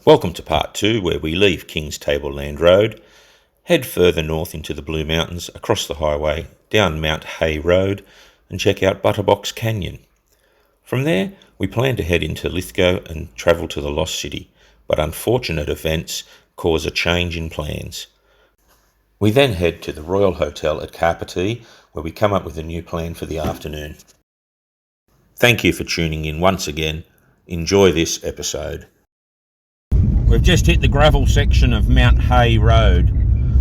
Welcome to part 2, where we leave King's Tableland Road, head further north into the Blue Mountains, across the highway, down Mount Hay Road, and check out Butterbox Canyon. From there, we plan to head into Lithgow and travel to the Lost City, but unfortunate events cause a change in plans. We then head to the Royal Hotel at Capertee, where we come up with a new plan for the afternoon. Thank you for tuning in once again. Enjoy this episode. We've just hit the gravel section of Mount Hay Road,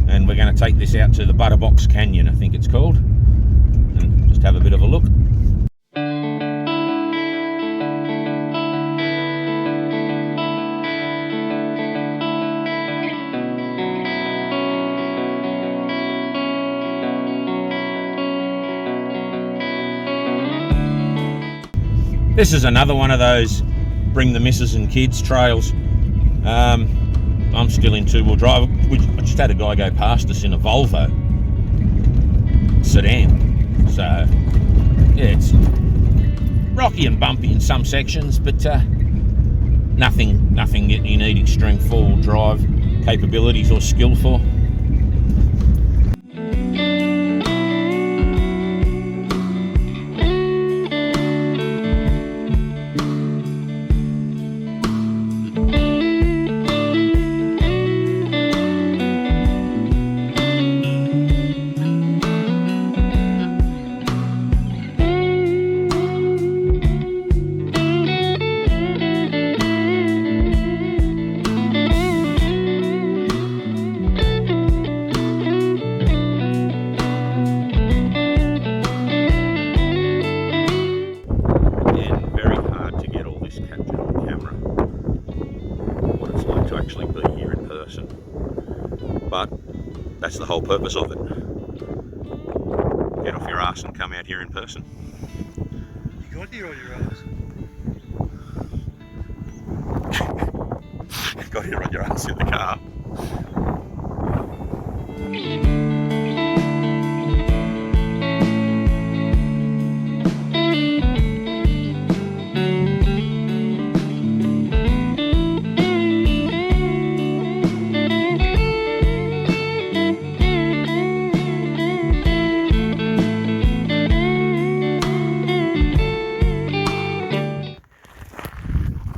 and we're going to take this out to the Butterbox Canyon, I think it's called, and just have a bit of a look. This is another one of those bring the missus and kids trails. I'm still in two-wheel drive. I just had a guy go past us in a Volvo sedan. So, yeah, it's rocky and bumpy in some sections, but nothing that you need extreme four-wheel drive capabilities or skill for. But that's the whole purpose of it. Get off your ass and come out here in person. You got here on your ass. Got here on your ass in the car.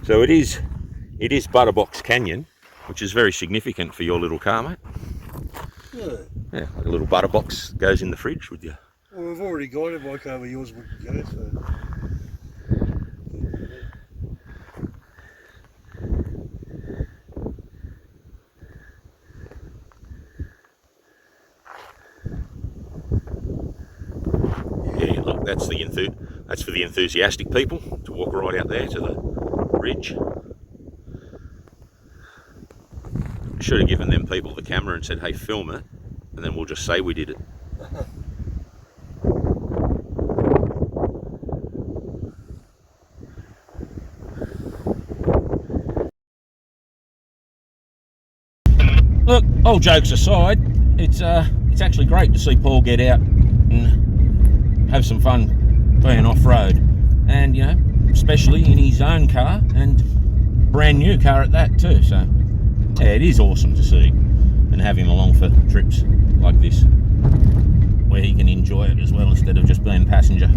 So it is Butterbox Canyon, which is very significant for your little car, mate. Yeah, like a little Butterbox that goes in the fridge with you. Well, we've already got it, why can't we yours wouldn't go, so... Yeah, look, that's for the enthusiastic people to walk right out there to the ridge. Should have given them people the camera and said, hey, film it, and then we'll just say we did it. Look, all jokes aside, it's actually great to see Paul get out and have some fun being off-road, and you know, especially in his own car, and brand new car at that too. So yeah, it is awesome to see and have him along for trips like this where he can enjoy it as well instead of just being passenger,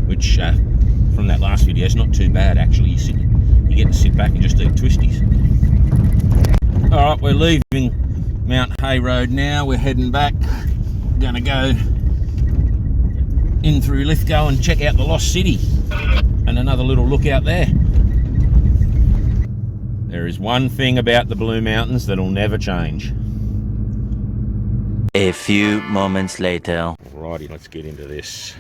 which from that last video is not too bad actually. You get to sit back and just eat twisties. Alright, we're leaving Mount Hay Road now. We're heading back. We're gonna go in through Lithgow and check out the Lost City, and another little look out there. There is one thing about the Blue Mountains that'll never change. A few moments later. Alrighty, let's get into this.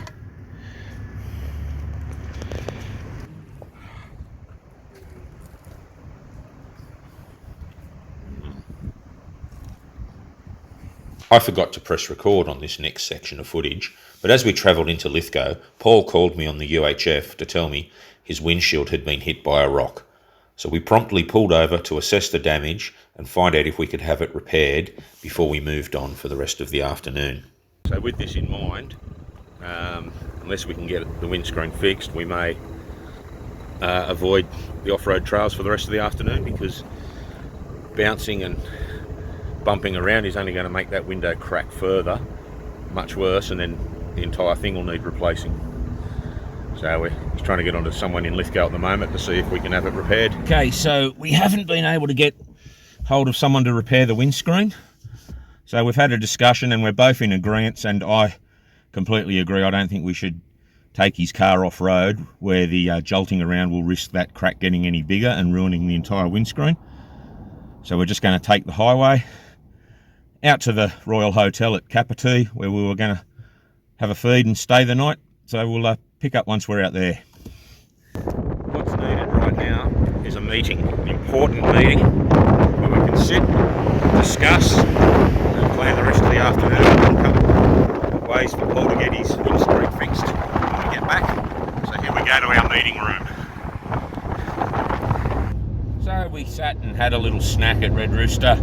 I forgot to press record on this next section of footage, but as we travelled into Lithgow, Paul called me on the UHF to tell me his windshield had been hit by a rock. So we promptly pulled over to assess the damage and find out if we could have it repaired before we moved on for the rest of the afternoon. So with this in mind, unless we can get the windscreen fixed, we may avoid the off-road trails for the rest of the afternoon, because bouncing and bumping around is only going to make that window crack further, much worse, and then the entire thing will need replacing. So he's trying to get onto someone in Lithgow at the moment to see if we can have it repaired. Okay, so we haven't been able to get hold of someone to repair the windscreen. So we've had a discussion and we're both in agreement, and I completely agree. I don't think we should take his car off-road where the jolting around will risk that crack getting any bigger and ruining the entire windscreen. So we're just going to take the highway out to the Royal Hotel at Capertee, where we were going to have a feed and stay the night. So we'll pick up once we're out there. What's needed right now is a meeting, an important meeting, where we can sit, discuss, and plan the rest of the afternoon and look up ways for Paul to get his windscreen fixed when we get back. So here we go to our meeting room. So we sat and had a little snack at Red Rooster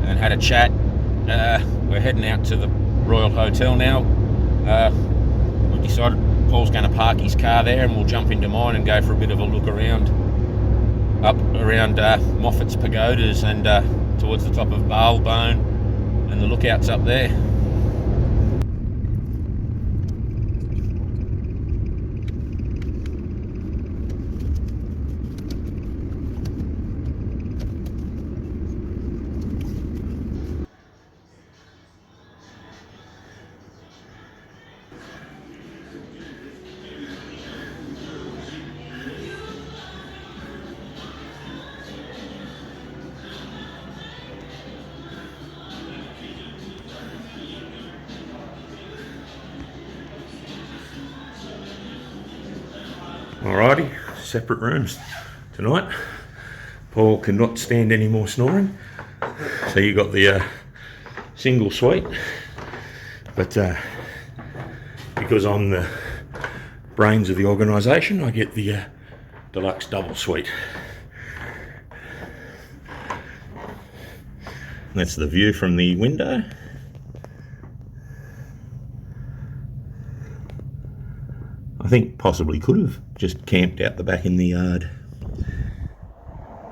and had a chat. We're heading out to the Royal Hotel now. We've decided Paul's going to park his car there and we'll jump into mine and go for a bit of a look around, up around Moffat's Pagodas and towards the top of Balbone and the lookouts up there. Alrighty, separate rooms tonight. Paul cannot stand any more snoring, so you got the single suite, but because I'm the brains of the organisation, I get the deluxe double suite. That's the view from the window. I think possibly could have just camped out the back in the yard.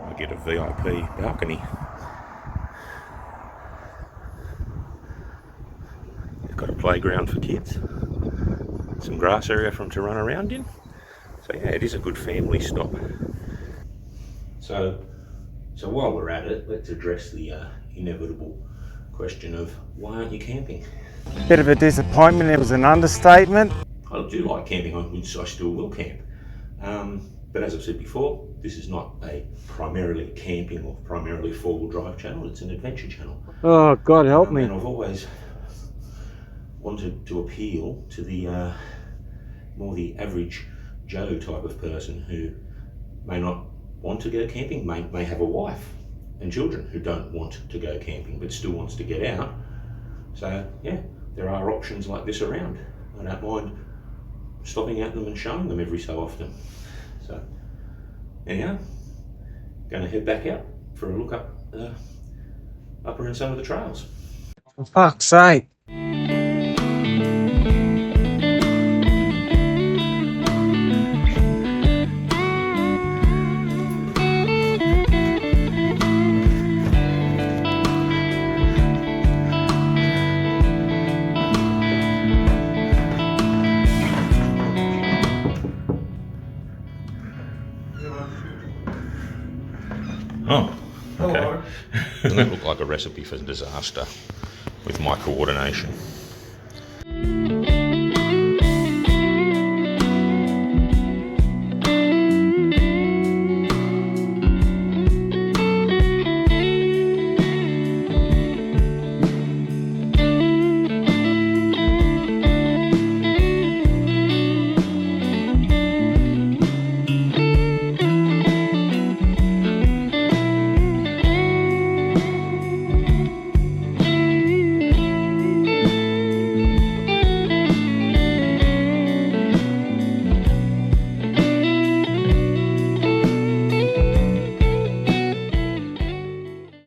I get a VIP balcony. They've got a playground for kids, some grass area for them to run around in. So yeah, it is a good family stop. So while we're at it, let's address the inevitable question of why aren't you camping? Bit of a disappointment, it was an understatement. I do like camping, I still will camp. But as I've said before, this is not a primarily camping or primarily four-wheel drive channel, it's an adventure channel. Oh, God help me. And I've always wanted to appeal to the more the average Joe type of person who may not want to go camping, may have a wife and children who don't want to go camping but still wants to get out. So yeah, there are options like this around. I don't mind stopping at them and showing them every so often. So anyhow, going to head back out for a look up around some of the trails. For fuck's sake. Oh, okay. Doesn't that look like a recipe for disaster with my coordination?